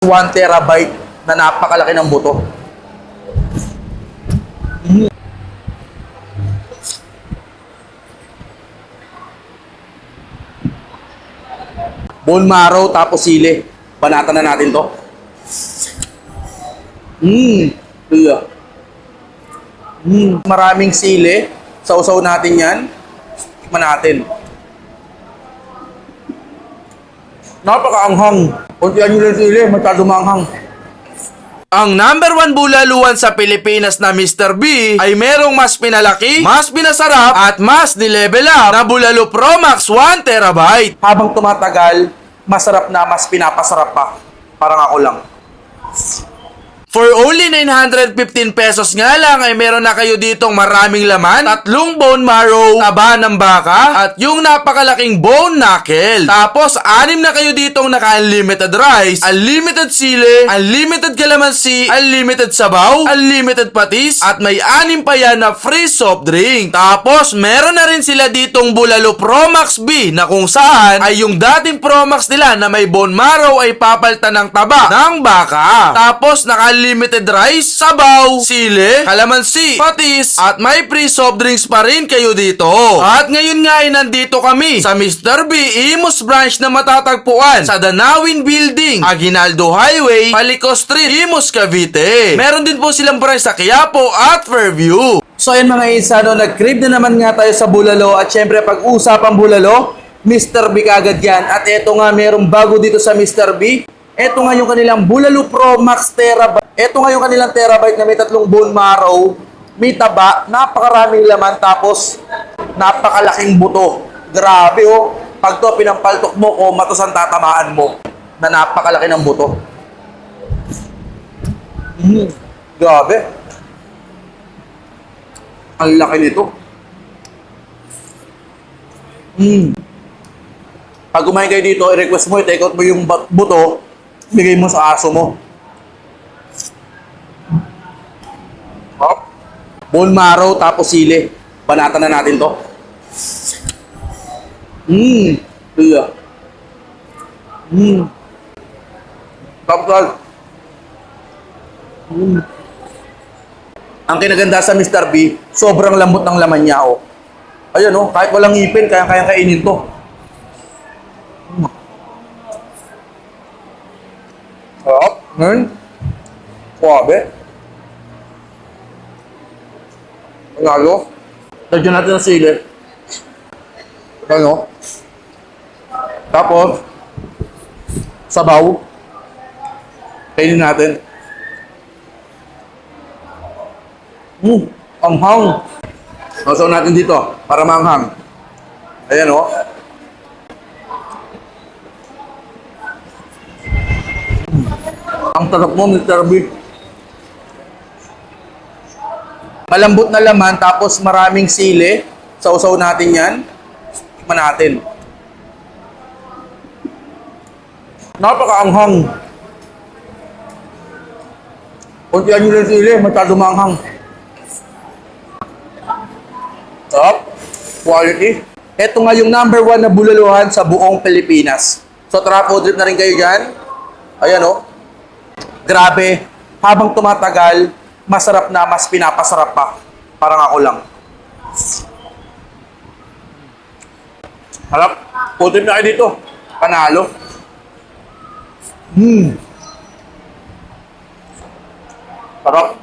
1 terabyte na napakalaki ng buto. Bone marrow tapos sili. Banatan na natin to. Yeah. Maraming sili. Sausaw natin yan. Tikman natin. Napakaanghang. Kuntian nyo lang sili, masyado maanghang. Ang number 1 bulaluan sa Pilipinas na Mr. B ay merong mas pinalaki, mas pinasarap at mas nilevel up na Bulalo Pro Max 1 terabyte. Habang tumatagal, masarap na mas pinapasarap pa. Parang ako lang. For only 915 pesos nga lang ay meron na kayo ditong maraming laman, 3 bone marrow, taba ng baka, at yung napakalaking bone knuckle. Tapos 6 na kayo ditong naka-unlimited rice, unlimited sili, unlimited calamansi, unlimited sabaw, unlimited patis, at may 6 pa yan na free soft drink. Tapos meron na rin sila ditong Bulalo Pro Max B na kung saan ay yung dating Pro Max nila na may bone marrow ay papalitan ng taba ng baka. Tapos unlimited rice, sabaw, sili, kalamansi, patis, at may free soft drinks pa rin kayo dito. At ngayon nga ay nandito kami sa Mr. B Imus branch na matatagpuan sa Danawin Building, Aguinaldo Highway, Palico Street, Imus, Cavite. Meron din po silang branch sa Quiapo at Fairview. So ayan mga insano, nag-crib na naman nga tayo sa bulalo at syempre pag-usapang bulalo, Mr. B kagad yan. At eto nga merong bago dito sa Mr. B. Eto nga yung kanilang Bulalo Pro Max Terabyte. Ito nga yung kanilang terabyte na may 3 bone marrow, may taba, napakaraming laman, tapos napakalaking buto. Grabe oh. Pag to pinampaltok mo, matos ang tatamaan mo na napakalaki ng buto. Grabe. Ang laki nito. Pag kumain kayo dito, i-request mo, i-take out mo yung buto, bigay mo sa aso mo. Bone marrow tapos sili. Banatan na natin to. Yeah. Tapos ang kinaganda sa Mr. B, sobrang lambot ng laman niya oh. Ayun oh, kahit walang ngipin, kaya kainin to. Grabe. Lalo. Lagyan natin ng sili. Ano? Tapos, sabaw. Kainin natin. Anghang. Nasaw natin dito para maanghang. Ayan o. Ang tarap mo, Mr. B. Malambot na laman, tapos maraming sili. Sausaw natin yan. Tikman natin. Napakaanghang. Kuntian nyo lang sili, masyado maanghang. Top. Quality. Ito nga yung number 1 na bulaluhan sa buong Pilipinas. So tara, food trip na rin kayo dyan. Ayan o. Grabe. Habang tumatagal, masarap na, mas pinapasarap pa. Parang ako lang. Harap. Putin na kayo dito. Panalo. Sarap.